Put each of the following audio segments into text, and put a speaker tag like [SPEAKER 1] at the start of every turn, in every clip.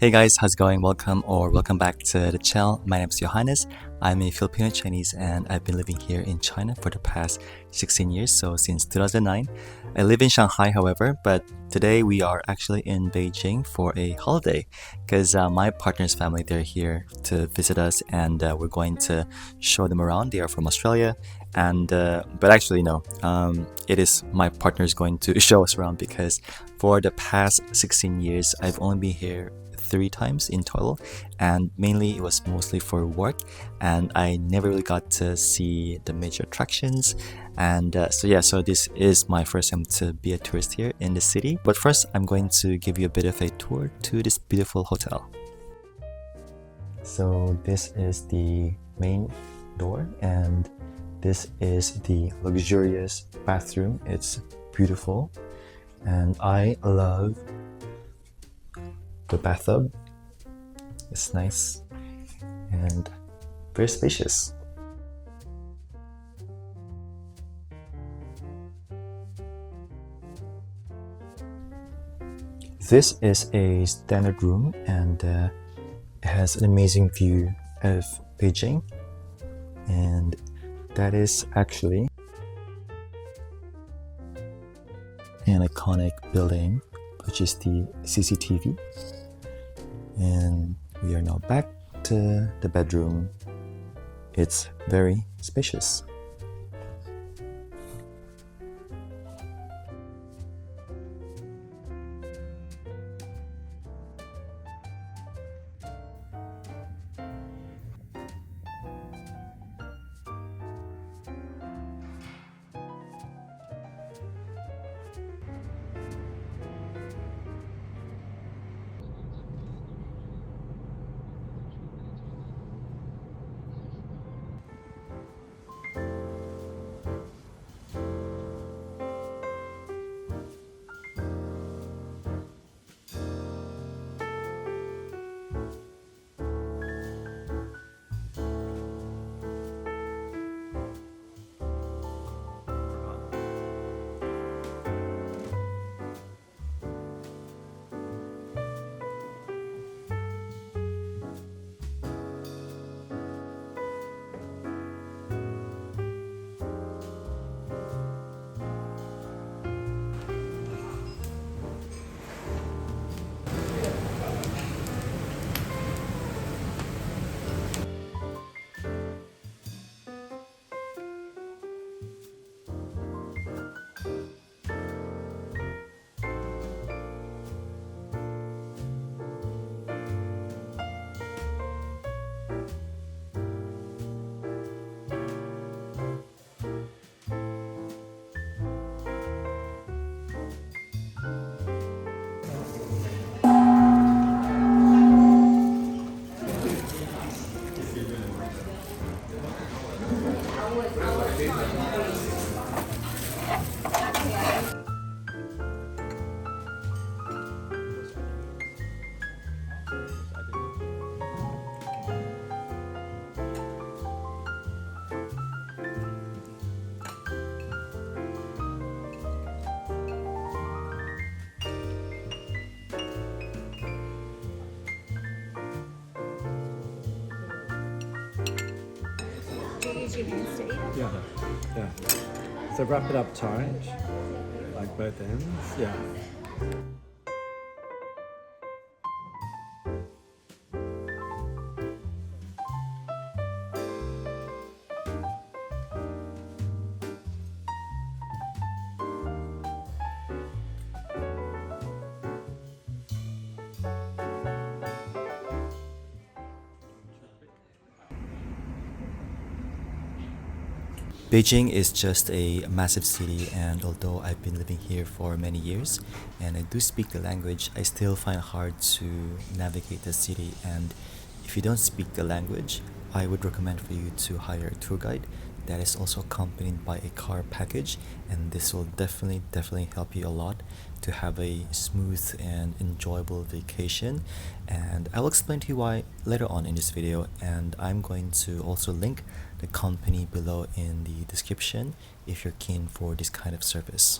[SPEAKER 1] Hey guys, how's it going? Welcome back to the channel. My name is Johannes. I'm a Filipino Chinese and I've been living here in China for the past 16 years, so since 2009. I live in Shanghai, however, but today we are actually in Beijing for a holiday because my partner's family, they're here to visit us and we're going to show them around. They are from Australia and but actually no, it is my partner's going to show us around because for the past 16 years, I've only been here 3 times in total, and mainly it was mostly for work, and I never really got to see the major attractions. And so this is my first time to be a tourist here in the city. But first, I'm going to give you a bit of a tour to this beautiful hotel. So this is the main door, and this is the luxurious bathroom. It's beautiful, and I love the bathtub. It's nice and very spacious. This is a standard room and it has an amazing view of Beijing, and that is actually an iconic building, which is the CCTV. And we are now back to the bedroom. It's very spacious.
[SPEAKER 2] Yeah, yeah. So wrap it up tight, like both ends. Yeah.
[SPEAKER 1] Beijing is just a massive city, and although I've been living here for many years and I do speak the language, I still find it hard to navigate the city. And if you don't speak the language, I would recommend for you to hire a tour guide that is also accompanied by a car package, and this will definitely help you a lot to have a smooth and enjoyable vacation. And I'll explain to you why later on in this video, and I'm going to also link the company below in the description if you're keen for this kind of service.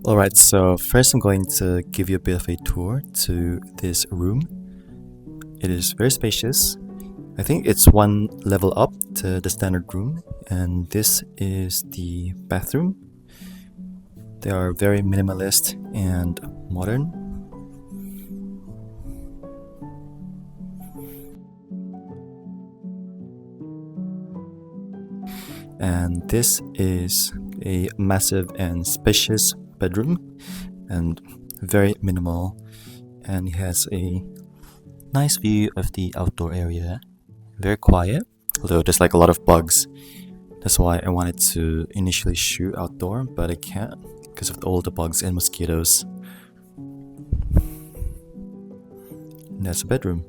[SPEAKER 1] Alright, so first I'm going to give you a bit of a tour to this room. It is very spacious. I think it's one level up to the standard room, and this is the bathroom. They are very minimalist and modern. And this is a massive and spacious bedroom and very minimal, and it has a nice view of the outdoor area. Very quiet, although there's like a lot of bugs. That's why I wanted to initially shoot outdoor, but I can't because of all the bugs and mosquitoes. And that's a bedroom.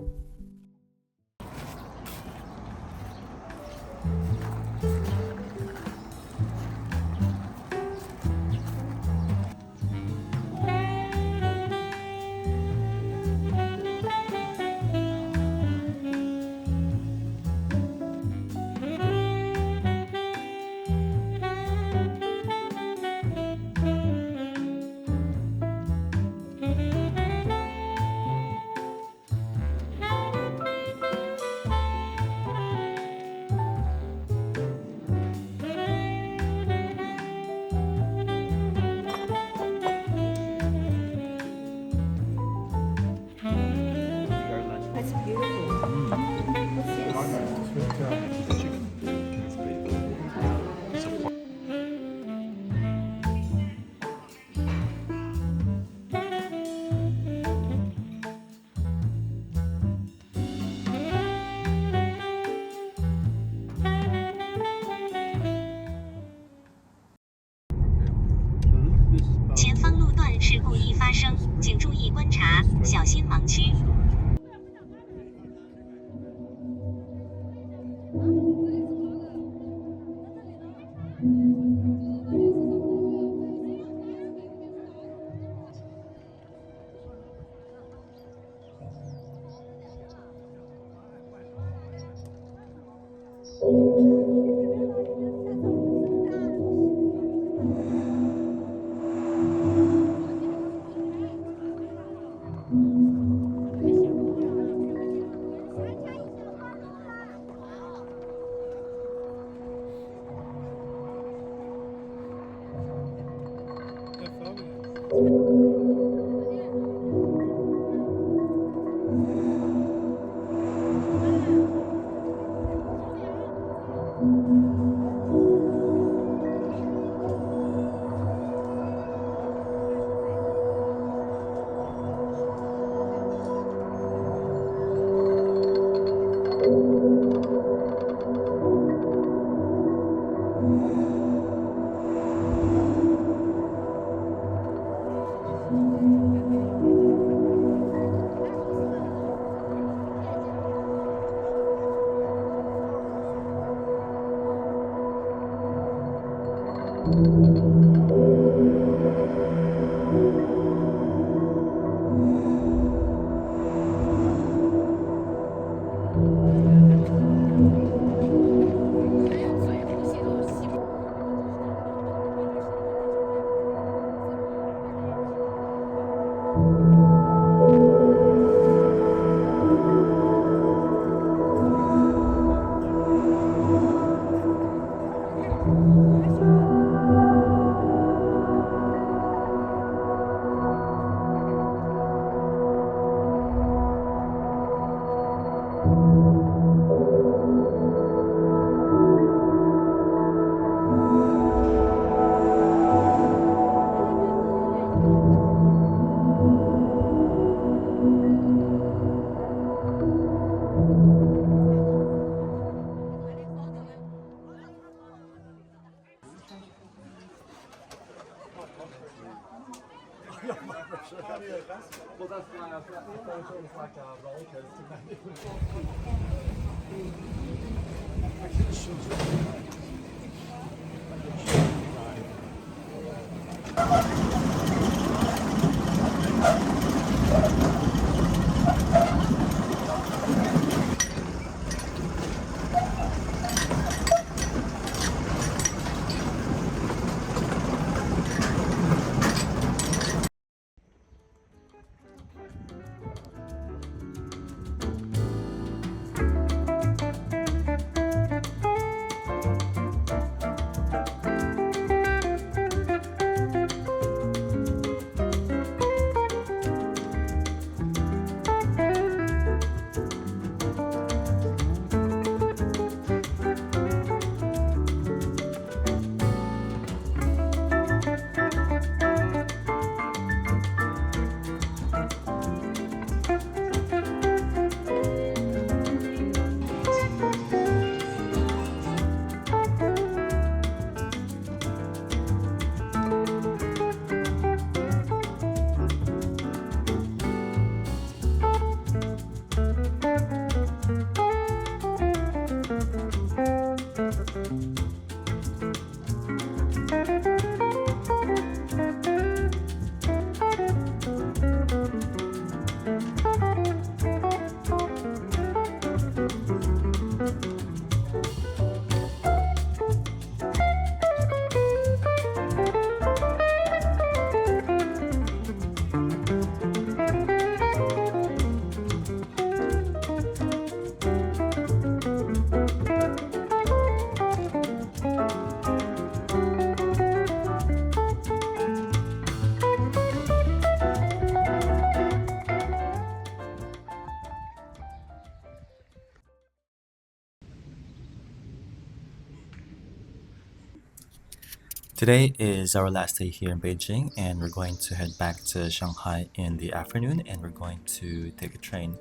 [SPEAKER 1] Today is our last day here in Beijing, and we're going to head back to Shanghai in the afternoon, and we're going to take a train.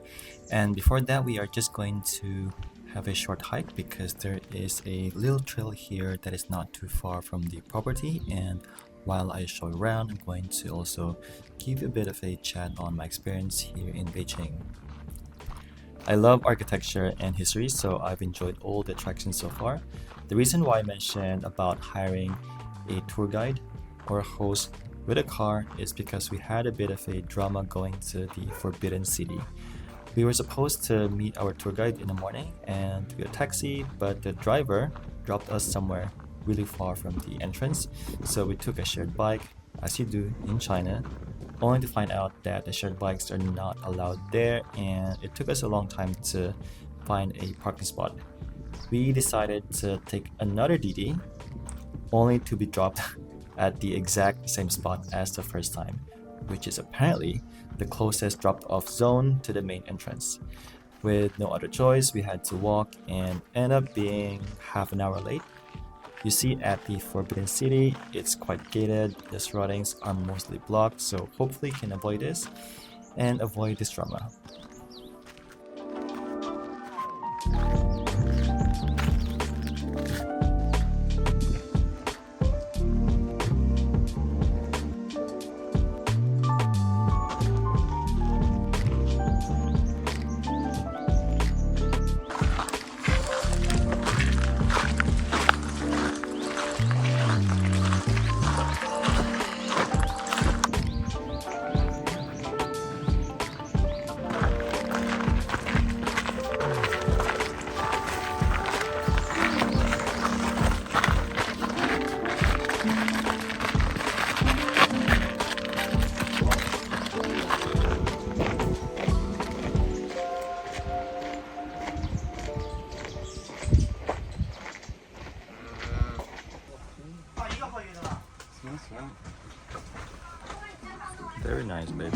[SPEAKER 1] And before that, we are just going to have a short hike because there is a little trail here that is not too far from the property. And while I show you around, I'm going to also give a bit of a chat on my experience here in Beijing. I love architecture and history, so I've enjoyed all the attractions so far. The reason why I mentioned about hiring a tour guide or a host with a car is because we had a bit of a drama going to the Forbidden City. We were supposed to meet our tour guide in the morning and get a taxi, but the driver dropped us somewhere really far from the entrance, so we took a shared bike, as you do in China, only to find out that the shared bikes are not allowed there, and it took us a long time to find a parking spot. We decided to take another DD, only to be dropped at the exact same spot as the first time, which is apparently the closest drop-off zone to the main entrance. With no other choice, we had to walk and end up being half an hour late. You see, at the Forbidden City, it's quite gated, the surroundings are mostly blocked, so hopefully can avoid this and avoid this drama. Very nice, babe.